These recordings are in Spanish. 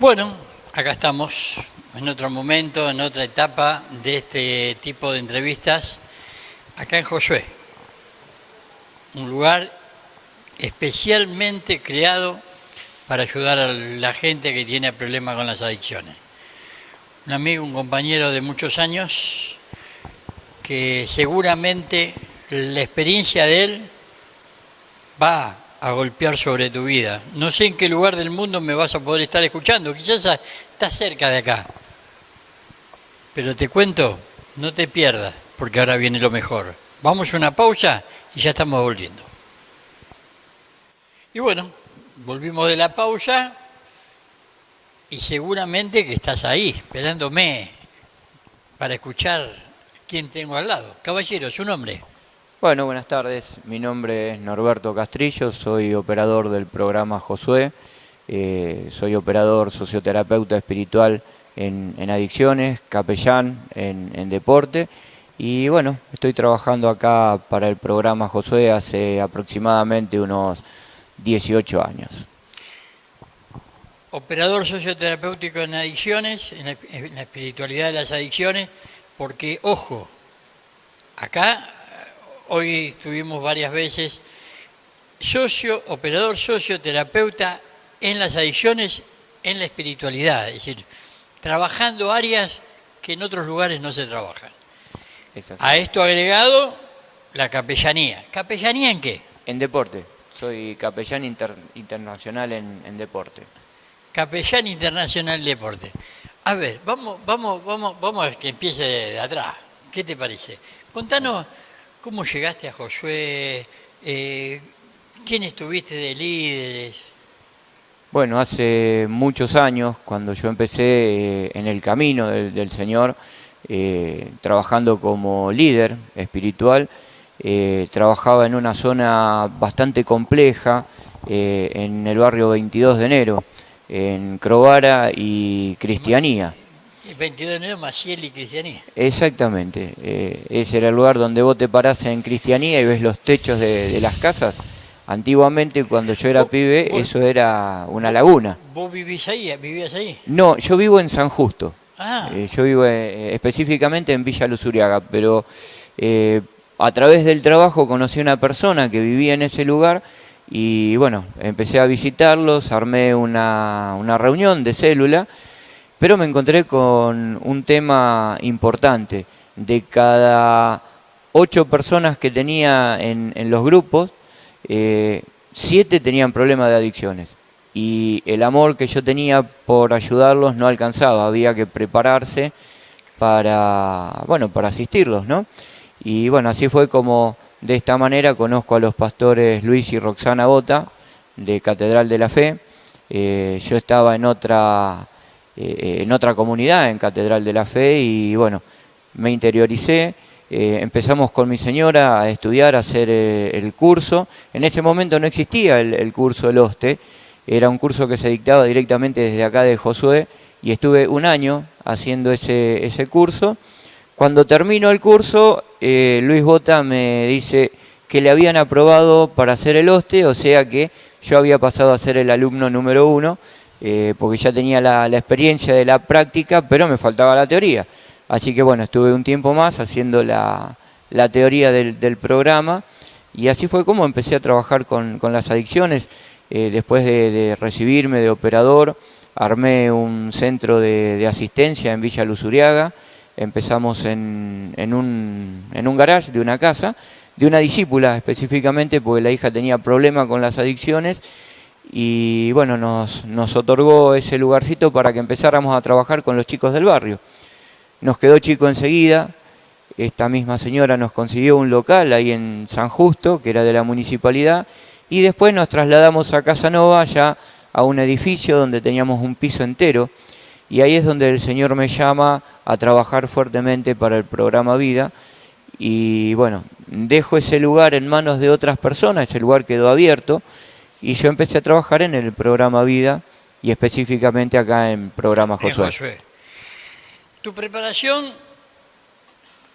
Bueno, acá estamos en otro momento, en otra etapa de este tipo de entrevistas, acá en Josué, un lugar especialmente creado para ayudar a la gente que tiene problemas con las adicciones. Un amigo, un compañero de muchos años, que seguramente la experiencia de él va a golpear sobre tu vida. No sé en qué lugar del mundo me vas a poder estar escuchando, quizás estás cerca de acá. Pero te cuento, no te pierdas, porque ahora viene lo mejor. Vamos a una pausa y ya estamos volviendo. Y bueno, volvimos de la pausa y seguramente que estás ahí, esperándome para escuchar quién tengo al lado. Caballero, su nombre. Bueno, buenas tardes. Mi nombre es Norberto Castrillo, soy operador del programa Josué, soy operador socioterapeuta espiritual en adicciones, capellán en deporte y bueno, estoy trabajando acá para el programa Josué hace aproximadamente unos 18 años. Operador socioterapéutico en adicciones, en la espiritualidad de las adicciones, porque, ojo, acá hoy estuvimos varias veces, operador socioterapeuta en las adicciones, en la espiritualidad, es decir, trabajando áreas que en otros lugares no se trabajan. A esto agregado, la capellanía. ¿Capellanía en qué? En deporte, soy capellán internacional en deporte. Capellán internacional de deporte. A ver, vamos a que empiece de atrás. ¿Qué te parece? Contanos cómo llegaste a Josué, quién estuviste de líderes. Bueno, hace muchos años, cuando yo empecé en el camino del Señor, trabajando como líder espiritual, trabajaba en una zona bastante compleja, en el barrio 22 de enero, en Crovara y Cristianía. 22 de enero, Maciel y Cristianía. Exactamente, ese era el lugar donde vos te parás en Cristianía y ves los techos de las casas. Antiguamente, cuando yo era pibe, eso era una laguna. ¿Vos vivías ahí? No, yo vivo en San Justo. Ah. Yo vivo específicamente en Villa Luzuriaga, pero a través del trabajo conocí a una persona que vivía en ese lugar y bueno, empecé a visitarlos, armé una reunión de célula, pero me encontré con un tema importante. De cada 8 personas que tenía en los grupos, 7 tenían problemas de adicciones. Y el amor que yo tenía por ayudarlos no alcanzaba, había que prepararse para asistirlos, ¿no? Y bueno, así fue como de esta manera conozco a los pastores Luis y Roxana Bota, de Catedral de la Fe. Yo estaba en otra comunidad, en Catedral de la Fe, y bueno, me interioricé. Empezamos con mi señora a estudiar, a hacer el curso. En ese momento no existía el curso del Hoste, era un curso que se dictaba directamente desde acá de Josué y estuve un año haciendo ese curso. Cuando termino el curso, Luis Bota me dice que le habían aprobado para hacer el Hoste, o sea que yo había pasado a ser el alumno número 1, porque ya tenía la experiencia de la práctica, pero me faltaba la teoría. Así que bueno, estuve un tiempo más haciendo la teoría del programa y así fue como empecé a trabajar con las adicciones. Después de recibirme de operador, armé un centro de asistencia en Villa Luzuriaga. Empezamos en un garage de una casa, de una discípula específicamente, porque la hija tenía problemas con las adicciones. Y bueno, nos otorgó ese lugarcito para que empezáramos a trabajar con los chicos del barrio. Nos quedó chico enseguida, esta misma señora nos consiguió un local ahí en San Justo, que era de la municipalidad, y después nos trasladamos a Casanova, ya a un edificio donde teníamos un piso entero, y ahí es donde el Señor me llama a trabajar fuertemente para el programa Vida, y bueno, dejo ese lugar en manos de otras personas, ese lugar quedó abierto, y yo empecé a trabajar en el programa Vida, y específicamente acá en programa Josué. Tu preparación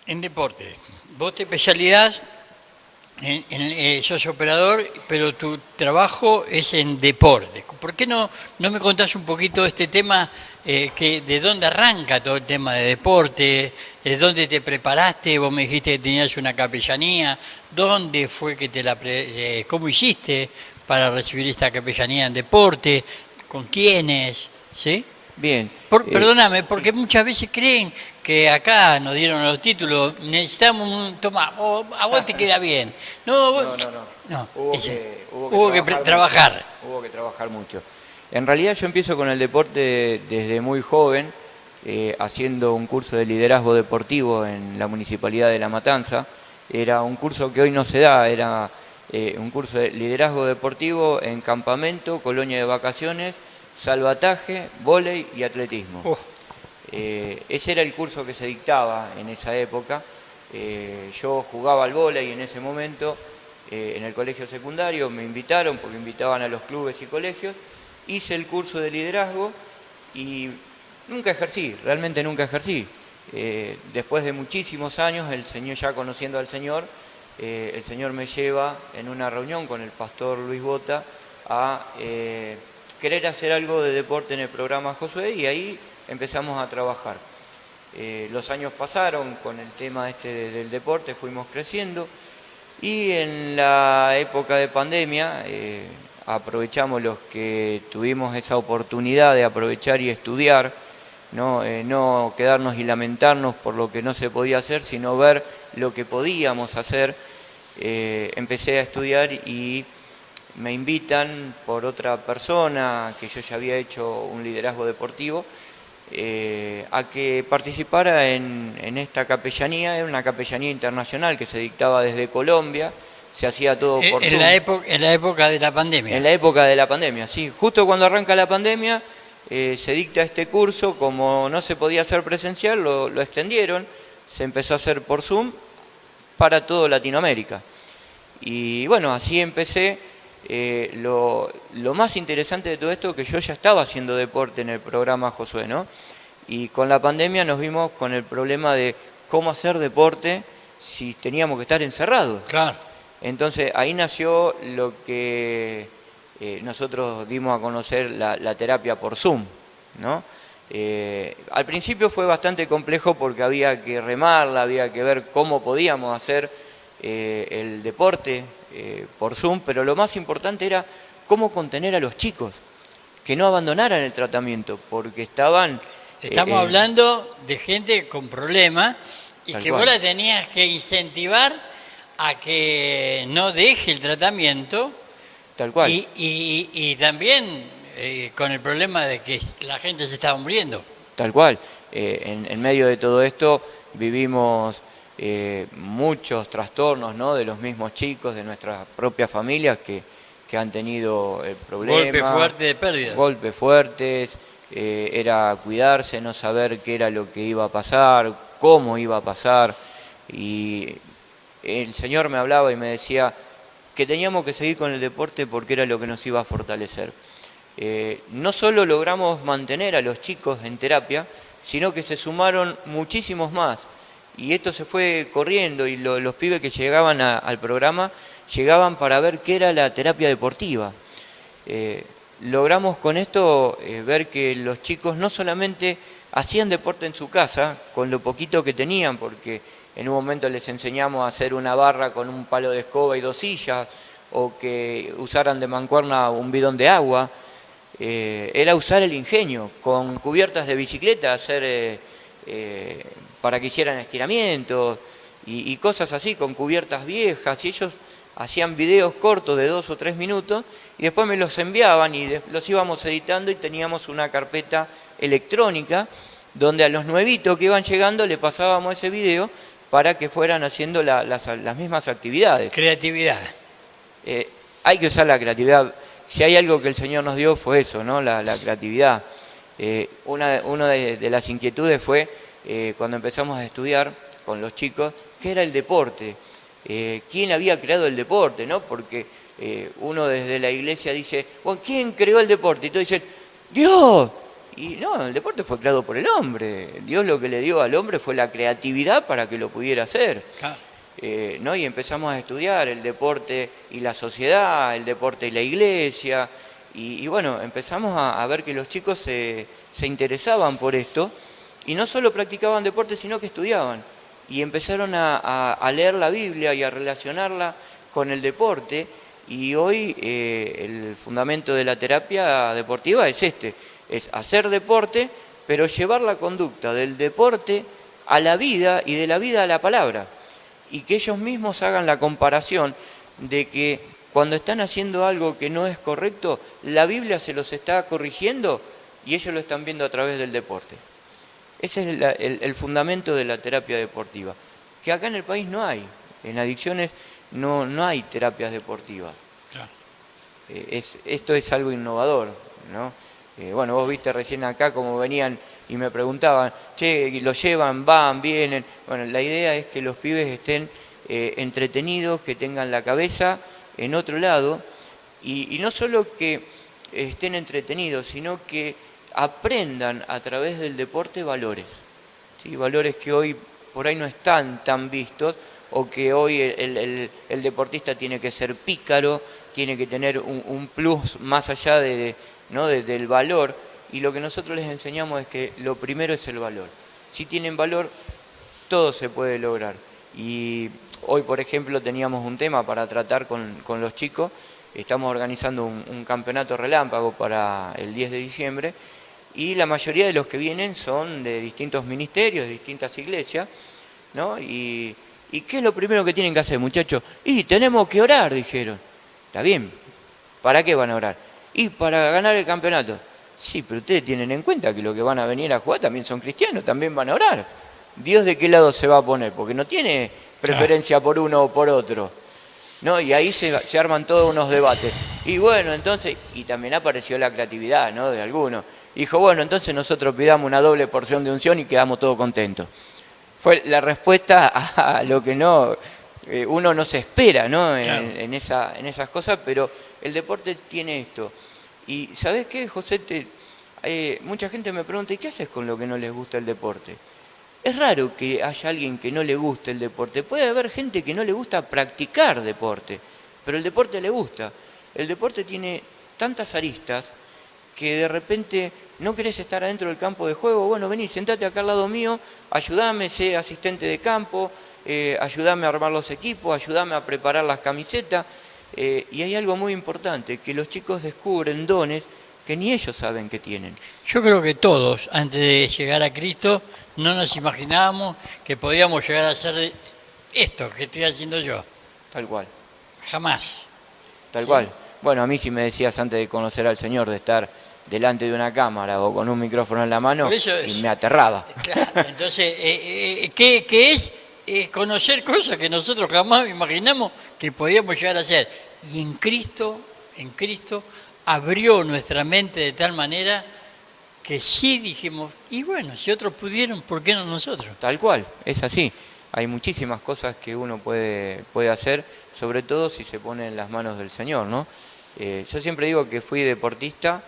en deporte, vos te especializás Sos operador, pero tu trabajo es en deporte. ¿Por qué no me contás un poquito de este tema, de dónde arranca todo el tema de deporte, de dónde te preparaste? Vos me dijiste que tenías una capellanía. ¿Dónde fue que cómo hiciste para recibir esta capellanía en deporte? ¿Con quiénes? ¿Sí? Bien. Perdóname, porque muchas veces creen que acá nos dieron los títulos, necesitamos toma, a vos te queda bien. No, hubo que trabajar. Hubo que trabajar mucho. En realidad yo empiezo con el deporte desde muy joven, haciendo un curso de liderazgo deportivo en la Municipalidad de La Matanza. Era un curso que hoy no se da, era un curso de liderazgo deportivo en campamento, colonia de vacaciones, salvataje, vóley y atletismo. Ese era el curso que se dictaba en esa época. Yo jugaba al vóley en ese momento en el colegio secundario, me invitaron porque invitaban a los clubes y colegios, hice el curso de liderazgo y nunca ejercí, realmente nunca ejercí. Después de muchísimos años, ya conociendo al Señor, el Señor me lleva en una reunión con el pastor Luis Bota a querer hacer algo de deporte en el programa Josué, y ahí empezamos a trabajar. Los años pasaron con el tema del deporte, fuimos creciendo, y en la época de pandemia aprovechamos los que tuvimos esa oportunidad de aprovechar y estudiar, no quedarnos y lamentarnos por lo que no se podía hacer, sino ver lo que podíamos hacer. Empecé a estudiar y me invitan por otra persona, que yo ya había hecho un liderazgo deportivo, a que participara en esta capellanía. Era una capellanía internacional que se dictaba desde Colombia, se hacía todo por Zoom. En la época de la pandemia. En la época de la pandemia, sí. Justo cuando arranca la pandemia, se dicta este curso. Como no se podía hacer presencial, lo extendieron, se empezó a hacer por Zoom para toda Latinoamérica. Y bueno, así empecé. Lo más interesante de todo esto es que yo ya estaba haciendo deporte en el programa Josué, ¿no? Y con la pandemia nos vimos con el problema de cómo hacer deporte si teníamos que estar encerrados. Claro. Entonces ahí nació lo que nosotros dimos a conocer, la terapia por Zoom, ¿no? Al principio fue bastante complejo porque había que remarla, había que ver cómo podíamos hacer el deporte por Zoom, pero lo más importante era cómo contener a los chicos, que no abandonaran el tratamiento, porque estaban... Estamos hablando de gente con problemas y que vos la tenías que incentivar a que no deje el tratamiento. Tal cual. Y también con el problema de que la gente se estaba muriendo. Tal cual. En medio de todo esto vivimos muchos trastornos, ¿no?, de los mismos chicos, de nuestras propias familias que han tenido el problema. Golpes fuertes de pérdida. Golpes fuertes, era cuidarse, no saber qué era lo que iba a pasar, cómo iba a pasar. Y el Señor me hablaba y me decía que teníamos que seguir con el deporte porque era lo que nos iba a fortalecer. No solo logramos mantener a los chicos en terapia, sino que se sumaron muchísimos más. Y esto se fue corriendo y los pibes que llegaban al programa llegaban para ver qué era la terapia deportiva. Logramos con esto ver que los chicos no solamente hacían deporte en su casa, con lo poquito que tenían, porque en un momento les enseñamos a hacer una barra con un palo de escoba y 2 sillas, o que usaran de mancuerna un bidón de agua. Era usar el ingenio, con cubiertas de bicicleta, hacer para que hicieran estiramientos y cosas así, con cubiertas viejas. Y ellos hacían videos cortos de 2 o 3 minutos y después me los enviaban y los íbamos editando, y teníamos una carpeta electrónica donde a los nuevitos que iban llegando le pasábamos ese video para que fueran haciendo las mismas actividades. Creatividad. Hay que usar la creatividad. Si hay algo que el Señor nos dio fue eso, ¿no? La creatividad. Una de las inquietudes fue cuando empezamos a estudiar con los chicos qué era el deporte, quién había creado el deporte, ¿no? Porque uno desde la iglesia dice, bueno, ¿quién creó el deporte? Y todos dicen, ¡Dios! Y no, el deporte fue creado por el hombre. Dios lo que le dio al hombre fue la creatividad para que lo pudiera hacer. Claro. ¿no? Y empezamos a estudiar el deporte y la sociedad, el deporte y la iglesia, y bueno, empezamos a ver que los chicos se interesaban por esto, y no solo practicaban deporte, sino que estudiaban, y empezaron a leer la Biblia y a relacionarla con el deporte, y hoy el fundamento de la terapia deportiva es es hacer deporte, pero llevar la conducta del deporte a la vida y de la vida a la palabra. Y que ellos mismos hagan la comparación de que cuando están haciendo algo que no es correcto, la Biblia se los está corrigiendo y ellos lo están viendo a través del deporte. Ese es el fundamento de la terapia deportiva, que acá en el país no hay. En adicciones no hay terapias deportivas. Claro. Esto es algo innovador, ¿no? Bueno, vos viste recién acá como venían y me preguntaban, che, ¿lo llevan, van, vienen? Bueno, la idea es que los pibes estén entretenidos, que tengan la cabeza en otro lado, y no solo que estén entretenidos, sino que aprendan a través del deporte valores, ¿sí? Valores que hoy por ahí no están tan vistos, o que hoy el deportista tiene que ser pícaro, tiene que tener un plus más allá ¿no? del valor, y lo que nosotros les enseñamos es que lo primero es el valor. Si tienen valor, todo se puede lograr. Y hoy, por ejemplo, teníamos un tema para tratar con los chicos, estamos organizando un campeonato relámpago para el 10 de diciembre, y la mayoría de los que vienen son de distintos ministerios, de distintas iglesias, ¿no? ¿Y qué es lo primero que tienen que hacer, muchachos? Y tenemos que orar, dijeron. Está bien, ¿para qué van a orar? Y para ganar el campeonato. Sí, pero ustedes tienen en cuenta que los que van a venir a jugar también son cristianos, también van a orar. ¿Dios de qué lado se va a poner? Porque no tiene preferencia por uno o por otro, ¿no? Y ahí se arman todos unos debates. Y bueno, entonces, y también apareció la creatividad, ¿no? De algunos. Dijo, bueno, entonces nosotros pidamos una doble porción de unción y quedamos todos contentos. Fue la respuesta a lo que uno no se espera, ¿no? Claro. En esas cosas, pero el deporte tiene esto. Y ¿sabés qué, José? Mucha gente me pregunta, ¿y qué haces con lo que no les gusta el deporte? Es raro que haya alguien que no le guste el deporte. Puede haber gente que no le gusta practicar deporte, pero el deporte le gusta. El deporte tiene tantas aristas que de repente no querés estar adentro del campo de juego. Bueno, vení, sentate acá al lado mío, ayúdame, sé asistente de campo, ayúdame a armar los equipos, ayúdame a preparar las camisetas. Y hay algo muy importante, que los chicos descubren dones que ni ellos saben que tienen. Yo creo que todos, antes de llegar a Cristo, no nos imaginábamos que podíamos llegar a hacer esto que estoy haciendo yo. Tal cual. Jamás. Tal Sí. cual. Bueno, a mí si me decías antes de conocer al Señor, de estar delante de una cámara o con un micrófono en la mano, Por eso es. y me aterraba. Claro, entonces, ¿qué es? Conocer cosas que nosotros jamás imaginamos que podíamos llegar a hacer. Y en Cristo abrió nuestra mente de tal manera que sí dijimos, y bueno, si otros pudieron, ¿por qué no nosotros? Tal cual, es así. Hay muchísimas cosas que uno puede hacer, sobre todo si se pone en las manos del Señor, ¿no? Yo siempre digo que fui deportista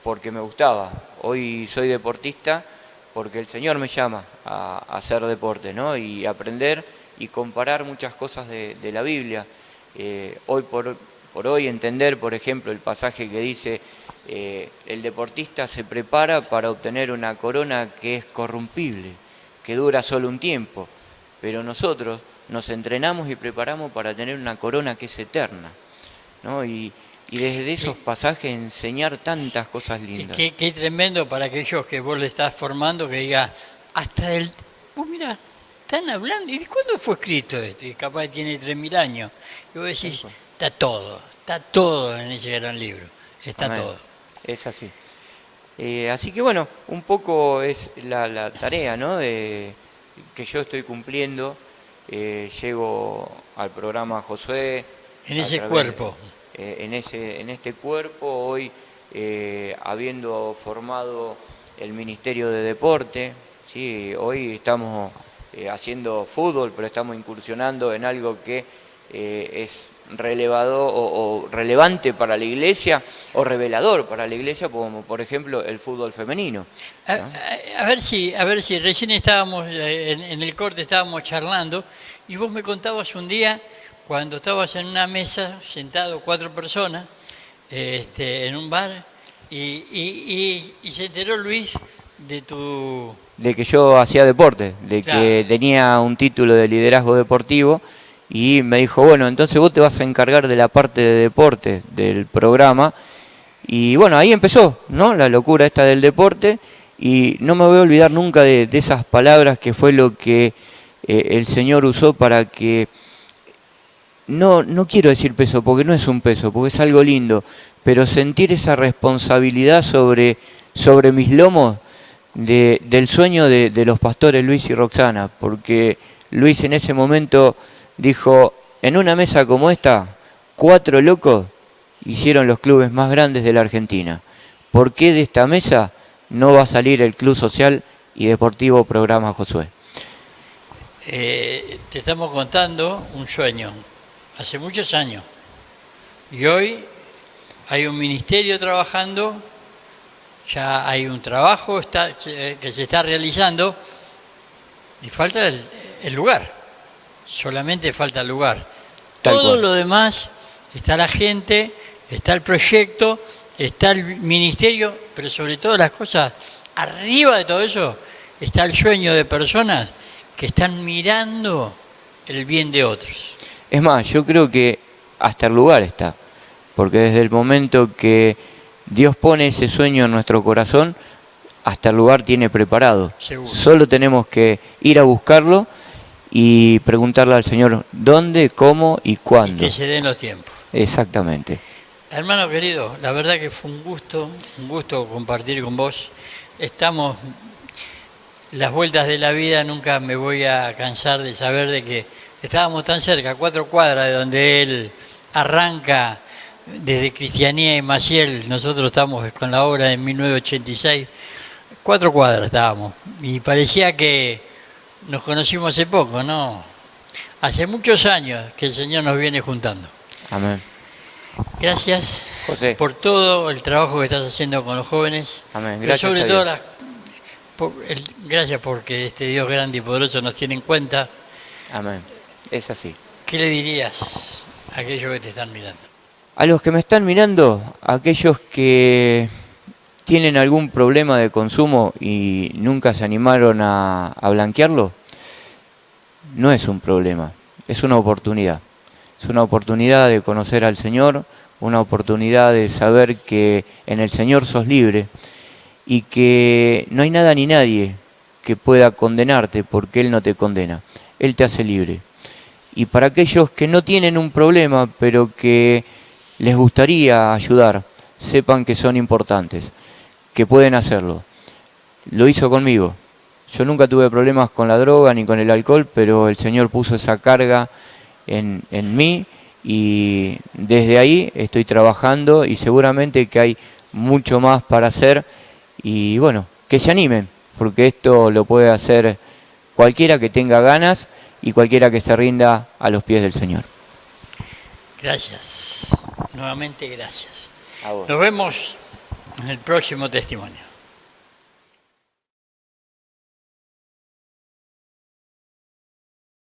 porque me gustaba. Hoy soy deportista porque el Señor me llama a hacer deporte, ¿no? Y aprender y comparar muchas cosas de la Biblia. Hoy por hoy entender, por ejemplo, el pasaje que dice, el deportista se prepara para obtener una corona que es corrompible, que dura solo un tiempo, pero nosotros nos entrenamos y preparamos para tener una corona que es eterna, ¿no? Y desde esos pasajes enseñar tantas cosas Y lindas. qué tremendo para aquellos que vos le estás formando, que diga, hasta el... Vos mira, están hablando, ¿y cuándo fue escrito esto? Y capaz que tiene 3000 años. Y vos decís, está todo en ese gran libro, está Amén. todo. Es así. Así que bueno, un poco es la tarea, ¿no? Que yo estoy cumpliendo. Llego al programa Josué. En ese cuerpo. En este cuerpo, hoy habiendo formado el Ministerio de Deporte, ¿sí? Hoy estamos haciendo fútbol, pero estamos incursionando en algo que es relevado o relevante para la iglesia o revelador para la iglesia, como por ejemplo el fútbol femenino. A ver si recién estábamos, en el corte estábamos charlando, y vos me contabas un día, cuando estabas en una mesa, sentado 4 personas, en un bar, y se enteró Luis de que yo hacía deporte, de Claro. que tenía un título de liderazgo deportivo, y me dijo, bueno, entonces vos te vas a encargar de la parte de deporte del programa. Y bueno, ahí empezó, ¿no?, la locura esta del deporte, y no me voy a olvidar nunca de esas palabras que fue lo que el Señor usó para que, no quiero decir peso, porque no es un peso, porque es algo lindo, pero sentir esa responsabilidad sobre mis lomos del sueño de los pastores Luis y Roxana, porque Luis en ese momento dijo, en una mesa como esta, 4 locos hicieron los clubes más grandes de la Argentina. ¿Por qué de esta mesa no va a salir el Club Social y Deportivo Programa Josué? Te estamos contando un sueño, hace muchos años, y hoy hay un ministerio trabajando, ya hay un trabajo que se está realizando, y falta el lugar, solamente falta el lugar. Todo lo demás, está la gente, está el proyecto, está el ministerio, pero sobre todas las cosas, arriba de todo eso, está el sueño de personas que están mirando el bien de otros. Es más, yo creo que hasta el lugar está, porque desde el momento que Dios pone ese sueño en nuestro corazón, hasta el lugar tiene preparado. Seguro. Solo tenemos que ir a buscarlo y preguntarle al Señor dónde, cómo y cuándo. Y que se den los tiempos. Exactamente. Hermano querido, la verdad que fue un gusto compartir con vos. Las vueltas de la vida, nunca me voy a cansar de saber de que estábamos tan cerca, 4 cuadras de donde él arranca desde Cristianía y Maciel. Nosotros estamos con la obra en 1986, 4 cuadras estábamos, y parecía que nos conocimos hace poco, ¿no? Hace muchos años que el Señor nos viene juntando. Amén. Gracias, José, por todo el trabajo que estás haciendo con los jóvenes. amén. Pero Gracias sobre a todo, Dios. gracias porque este Dios grande y poderoso nos tiene en cuenta. Amén. Es así. ¿Qué le dirías a aquellos que te están mirando? A los que me están mirando, a aquellos que tienen algún problema de consumo y nunca se animaron a blanquearlo, no es un problema, es una oportunidad. Es una oportunidad de conocer al Señor, una oportunidad de saber que en el Señor sos libre y que no hay nada ni nadie que pueda condenarte porque Él no te condena, Él te hace libre. Y para aquellos que no tienen un problema pero que les gustaría ayudar, sepan que son importantes, que pueden hacerlo. Lo hizo conmigo. Yo nunca tuve problemas con la droga ni con el alcohol, pero el Señor puso esa carga en mí y desde ahí estoy trabajando y seguramente que hay mucho más para hacer y bueno, que se animen, porque esto lo puede hacer cualquiera que tenga ganas y cualquiera que se rinda a los pies del Señor. Gracias, nuevamente gracias. A vos. Nos vemos en el próximo testimonio.